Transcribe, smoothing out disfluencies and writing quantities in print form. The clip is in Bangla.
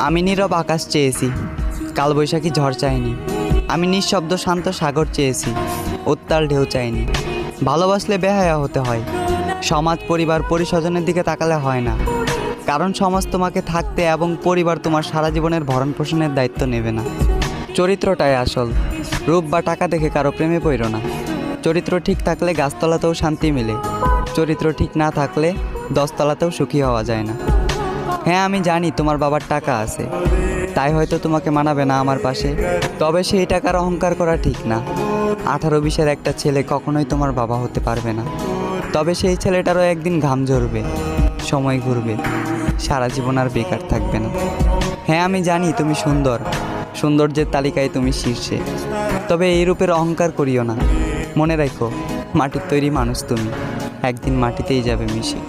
আমি নীরব আকাশ চেয়েছি, কালবৈশাখী ঝড় চাইনি। আমি নিঃশব্দ শান্ত সাগর চেয়েছি, উত্তাল ঢেউ চাইনি। ভালোবাসলে বেহায়া হতে হয়, সমাজ পরিবার পরিস্বজনের দিকে তাকালে হয় না। কারণ সমাজ তোমাকে থাকতে এবং পরিবার তোমার সারা জীবনের ভরণ পোষণের দায়িত্ব নেবে না। চরিত্রটাই আসল, রূপ বা টাকা দেখে কারো প্রেমে পড়ো না। চরিত্র ঠিক থাকলে গাছতলাতেও শান্তি মেলে, চরিত্র ঠিক না থাকলে 10 তলাতেও সুখী হওয়া যায় না। হ্যাঁ, আমি জানি তোমার বাবার টাকা আছে, তাই হয়তো তোমাকে মানাবে না আমার পাশে। তবে সেই টাকার অহংকার করা ঠিক না। 18-20-এর একটা ছেলে কখনোই তোমার বাবা হতে পারবে না। তবে সেই ছেলেটারও একদিন ঘাম ঝরবে, সময় ঘুরবে, সারা জীবন আর বেকার থাকবে না। হ্যাঁ, আমি জানি তুমি সুন্দর, সৌন্দর্যের তালিকায় তুমি শীর্ষে। তবে এই রূপের অহংকার করিও না। মনে রাখো, মাটির তৈরি মানুষ তুমি, একদিন মাটিতেই যাবে মিশে।